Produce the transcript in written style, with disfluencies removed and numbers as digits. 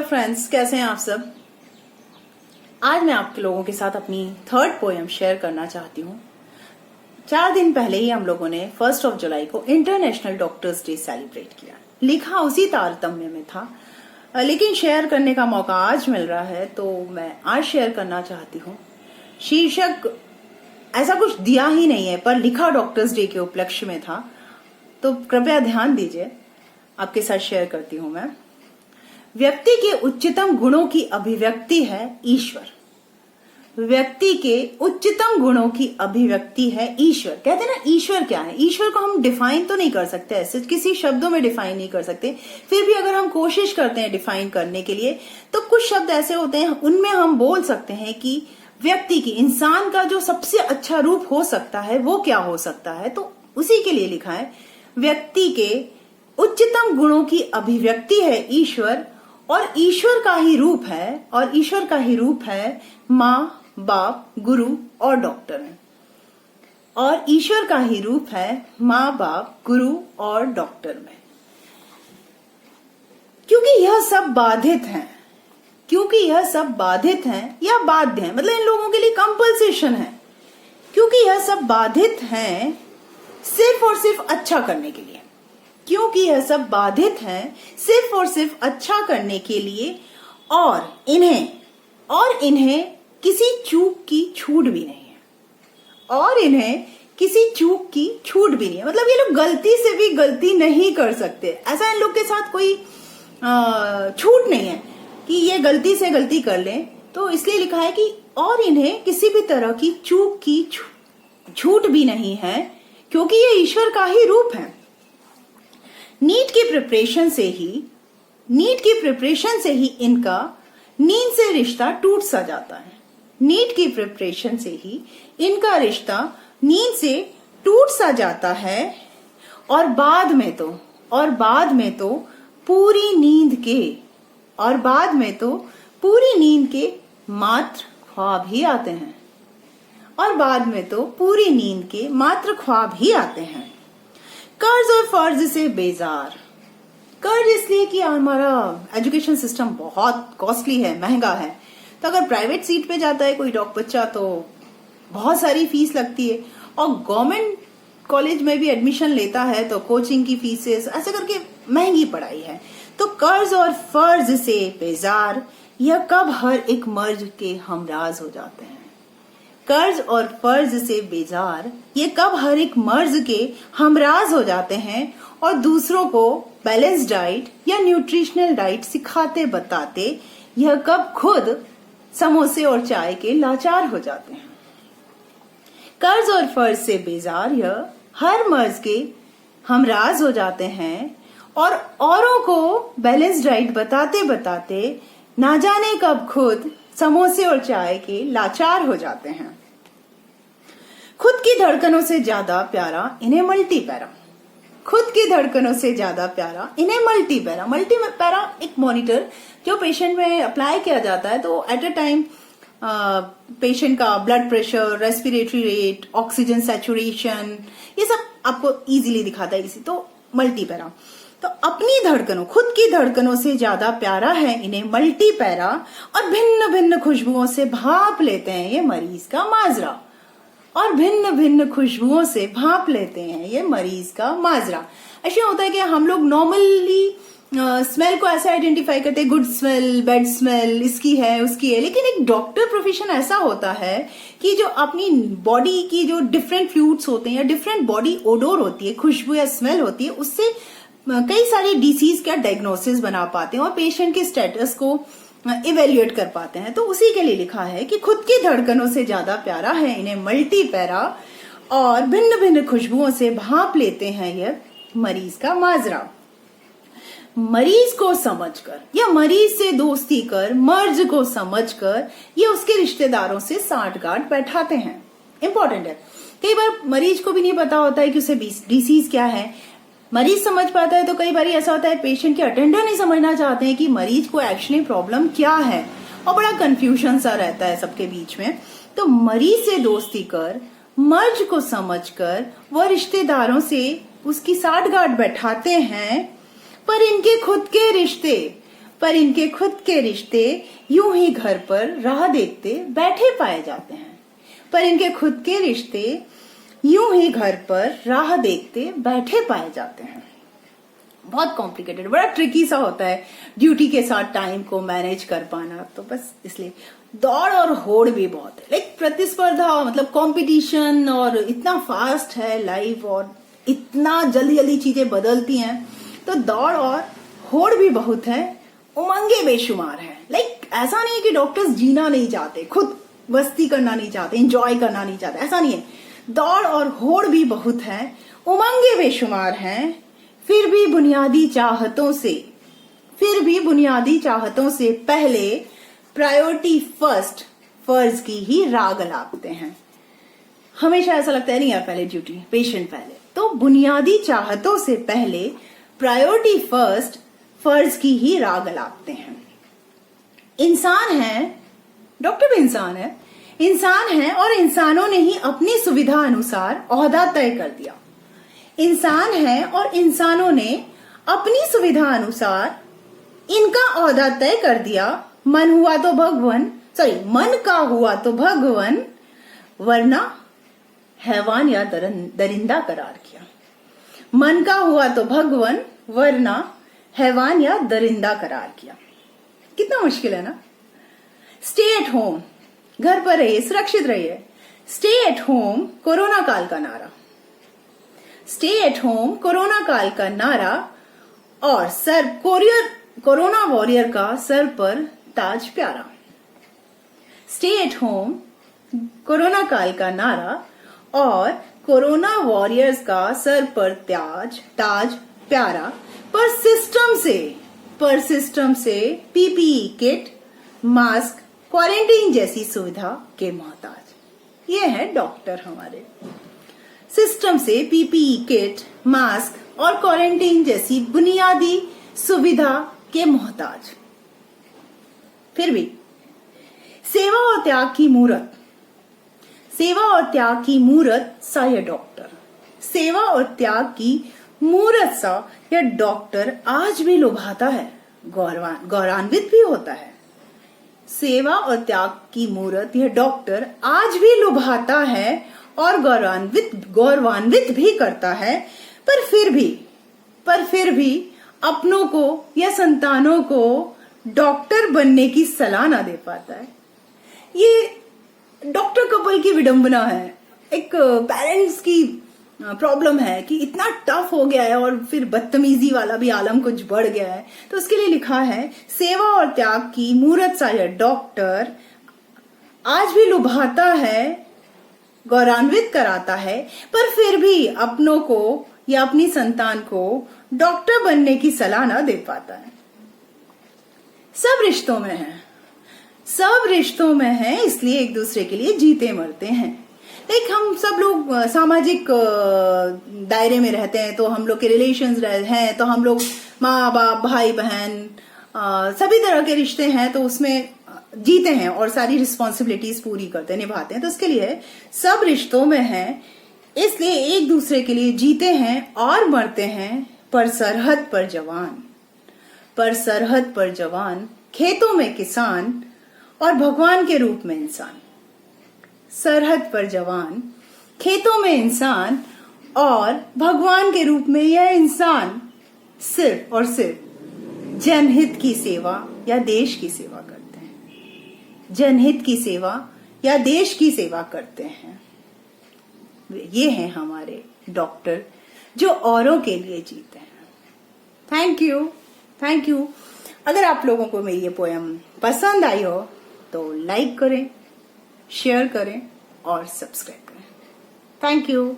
Friends, कैसे हैं आप सब। आज मैं आपके लोगों के साथ अपनी थर्ड पोएम शेयर करना चाहती हूँ। 4 दिन पहले ही हम लोगों ने 1 जुलाई को इंटरनेशनल डॉक्टर्स डे सेलिब्रेट किया। लिखा उसी तारतम्य में था, लेकिन शेयर करने का मौका आज मिल रहा है तो मैं आज शेयर करना चाहती हूँ। शीर्षक ऐसा कुछ दिया ही नहीं है, पर लिखा डॉक्टर्स डे के उपलक्ष्य में था, तो कृपया ध्यान दीजिए। आपके साथ शेयर करती हूँ मैं। व्यक्ति के उच्चतम गुणों की अभिव्यक्ति है ईश्वर। व्यक्ति के उच्चतम गुणों की अभिव्यक्ति है ईश्वर। कहते हैं ना, ईश्वर क्या है। ईश्वर को हम डिफाइन तो नहीं कर सकते, ऐसे किसी शब्दों में डिफाइन नहीं कर सकते। फिर भी अगर हम कोशिश करते हैं डिफाइन करने के लिए, तो कुछ शब्द ऐसे होते हैं, उनमें हम बोल सकते हैं कि व्यक्ति की, इंसान का जो सबसे अच्छा रूप हो सकता है वो क्या हो सकता है। तो उसी के लिए लिखा है, व्यक्ति के उच्चतम गुणों की अभिव्यक्ति है ईश्वर, और ईश्वर का ही रूप है, और ईश्वर का ही रूप है माँ, बाप, गुरु और डॉक्टर में। और ईश्वर का ही रूप है माँ, बाप, गुरु और डॉक्टर में। क्योंकि यह सब बाधित हैं, क्योंकि यह सब बाधित हैं या बाध्य हैं, मतलब इन लोगों के लिए कंपल्सेशन है। क्योंकि यह सब बाधित हैं सिर्फ और सिर्फ अच्छा करने के लिए, क्योंकि यह सब बाधित हैं सिर्फ और सिर्फ अच्छा करने के लिए, और इन्हें किसी चूक की छूट भी नहीं है। और इन्हें किसी चूक की छूट भी नहीं है, मतलब ये लोग गलती से भी गलती नहीं कर सकते। ऐसा इन लोग के साथ कोई छूट नहीं है कि ये गलती से गलती कर लें। तो इसलिए लिखा है कि और इन्हें किसी भी तरह की चूक की छूट भी नहीं है, क्योंकि ये ईश्वर का ही रूप है। नीट की प्रिपरेशन से ही इनका नींद से रिश्ता टूट सा जाता है। नीट की प्रिपरेशन से ही इनका रिश्ता नींद से टूट सा जाता है, और बाद में तो पूरी नींद के मात्र ख्वाब ही आते हैं। कर्ज और फर्ज से बेजार। कर्ज इसलिए कि हमारा एजुकेशन सिस्टम बहुत कॉस्टली है, महंगा है। तो अगर प्राइवेट सीट पे जाता है कोई बच्चा तो बहुत सारी फीस लगती है, और गवर्नमेंट कॉलेज में भी एडमिशन लेता है तो कोचिंग की फीसेस, ऐसे करके महंगी पढ़ाई है। तो कर्ज और फर्ज से बेजार, यह कब हर एक मर्ज के हमराज हो जाते हैं। कर्ज और फर्ज से बेजार, ये कब हर एक मर्ज के हमराज हो जाते हैं, और दूसरों को बैलेंस डाइट या न्यूट्रिशनल डाइट सिखाते बताते यह कब खुद समोसे और चाय के लाचार हो जाते हैं। कर्ज और फर्ज से बेजार, यह हर मर्ज के हमराज हो जाते हैं, और औरों को बैलेंस डाइट बताते बताते ना जाने कब खुद समोसे और चाय के लाचार हो जाते हैं। खुद की धड़कनों से ज्यादा प्यारा इन्हें मल्टीपैरा। मल्टीपैरा एक मॉनिटर जो पेशेंट में अप्लाई किया जाता है, तो एट अ टाइम पेशेंट का blood pressure, respiratory rate, oxygen saturation, ये सब आपको इजीली दिखाता है इसी। तो मल्टीपैरा, तो अपनी धड़कनों, खुद की धड़कनों से ज्यादा प्यारा है इन्हें मल्टीपैरा, और भिन्न भिन्न खुशबुओं से भाप लेते हैं ये मरीज का माजरा। ऐसे होता है कि हम लोग नॉर्मली स्मेल को ऐसे आइडेंटिफाई करते हैं, गुड स्मेल, बैड स्मेल, इसकी है उसकी है। लेकिन एक डॉक्टर प्रोफेशन ऐसा होता है कि जो अपनी बॉडी की जो डिफरेंट फ्लूइड्स होते हैं या डिफरेंट बॉडी ओडोर होती है, खुशबू या स्मेल होती है, उससे कई सारी डिसीज का डायग्नोसिस बना पाते हैं और पेशेंट के स्टेटस को इवेल्युएट कर पाते हैं। तो उसी के लिए लिखा है कि खुद की धड़कनों से ज्यादा प्यारा है इन्हें मल्टीपैरा, और भिन्न भिन्न खुशबुओं से भाप लेते हैं यह मरीज का माजरा। मरीज को समझकर या मरीज से दोस्ती कर, मर्ज को समझकर ये उसके रिश्तेदारों से सांठगांठ बैठाते हैं। इंपॉर्टेंट है, कई बार मरीज को भी नहीं पता होता है कि उसे डिसीज क्या है। मरीज समझ पाता है, तो कई बार ऐसा होता है पेशेंट के अटेंडर नहीं समझना चाहते हैं कि मरीज को एक्चुअली प्रॉब्लम क्या है, और बड़ा कंफ्यूजन सा रहता है सबके बीच में। तो मरीज से दोस्ती कर, मर्ज को समझकर वह रिश्तेदारों से उसकी सांठगांठ बैठाते हैं, पर इनके खुद के रिश्ते पर इनके खुद के रिश्ते यूं ही घर पर राह देखते बैठे पाए जाते हैं। पर इनके खुद के रिश्ते यूं ही घर पर राह देखते बैठे पाए जाते हैं। बहुत कॉम्प्लिकेटेड, बड़ा ट्रिकी सा होता है ड्यूटी के साथ टाइम को मैनेज कर पाना। तो बस इसलिए दौड़ और होड़ भी बहुत है, लाइक प्रतिस्पर्धा, मतलब कंपटीशन, और इतना फास्ट है लाइफ और इतना जल्दी जल्दी चीजें बदलती हैं, तो दौड़ और होड़ भी बहुत है, उमंगे बेशुमार है। लाइक ऐसा नहीं है कि डॉक्टर्स जीना नहीं चाहते, खुद मस्ती करना नहीं चाहते, एंजॉय करना नहीं चाहते, ऐसा नहीं है। दौड़ और होड़ भी बहुत है, उमंगे बेशुमार हैं, फिर भी बुनियादी चाहतों से पहले प्रायोरिटी फर्स्ट फर्ज की ही राग लापते हैं। हमेशा ऐसा लगता है नहीं यार, पहले ड्यूटी, पेशेंट पहले। तो बुनियादी चाहतों से पहले प्रायोरिटी फर्स्ट फर्ज की ही राग लापते हैं। इंसान है, डॉक्टर भी इंसान है और इंसानों ने ही अपनी सुविधा अनुसार ओहदा तय कर दिया। इंसान है और इंसानों ने अपनी सुविधा अनुसार इनका ओहदा तय कर दिया। मन का हुआ तो भगवन, वरना हैवान या दरिंदा करार किया। मन का हुआ तो भगवन, वरना हैवान या दरिंदा करार किया। कितना मुश्किल है ना। स्टे एट होम, घर पर रहिए, सुरक्षित रहिए। स्टे एट होम कोरोना काल का नारा, स्टे एट होम कोरोना काल का नारा, और कोरोना वॉरियर का सर पर ताज प्यारा। स्टे एट होम कोरोना काल का नारा और कोरोना वॉरियर्स का सर पर ताज प्यारा। पर सिस्टम से पीपीई किट, मास्क, क्वारंटीन जैसी सुविधा के मोहताज। ये है डॉक्टर हमारे। सिस्टम से पीपीई किट, मास्क और क्वारंटीन जैसी बुनियादी सुविधा के मोहताज। फिर भी सेवा और त्याग की मूरत सा यह डॉक्टर, सेवा और त्याग की मूरत सा यह डॉक्टर आज भी लुभाता है, गौरवान्वित भी होता है। सेवा और त्याग की मूरत यह डॉक्टर आज भी लुभाता है और गौरवान्वित भी करता है। पर फिर भी अपनों को या संतानों को डॉक्टर बनने की सलाह ना दे पाता है। ये डॉक्टर कपल की विडंबना है, एक पेरेंट्स की प्रॉब्लम है कि इतना टफ हो गया है और फिर बदतमीजी वाला भी आलम कुछ बढ़ गया है। तो उसके लिए लिखा है, सेवा और त्याग की मूरत सा यह डॉक्टर आज भी लुभाता है, गौरवान्वित कराता है, पर फिर भी अपनों को या अपनी संतान को डॉक्टर बनने की सलाह ना दे पाता है। सब रिश्तों में है, इसलिए एक दूसरे के लिए जीते मरते हैं। लाइक हम सब लोग सामाजिक दायरे में रहते हैं, तो हम लोग के रिलेशंस हैं, तो हम लोग माँ बाप, भाई बहन, सभी तरह के रिश्ते हैं, तो उसमें जीते हैं और सारी रिस्पॉन्सिबिलिटीज पूरी करते हैं, निभाते हैं। तो उसके लिए सब रिश्तों में हैं, इसलिए एक दूसरे के लिए जीते हैं और मरते हैं। पर सरहद पर जवान, खेतों में किसान और भगवान के रूप में इंसान। सरहद पर जवान, खेतों में इंसान और भगवान के रूप में यह इंसान सिर्फ और सिर्फ जनहित की सेवा या देश की सेवा करते हैं। जनहित की सेवा या देश की सेवा करते हैं। ये हैं हमारे डॉक्टर जो औरों के लिए जीते हैं। Thank you. अगर आप लोगों को मेरी ये पोयम पसंद आई हो तो लाइक करें, शेयर करें और सब्सक्राइब करें। Thank you.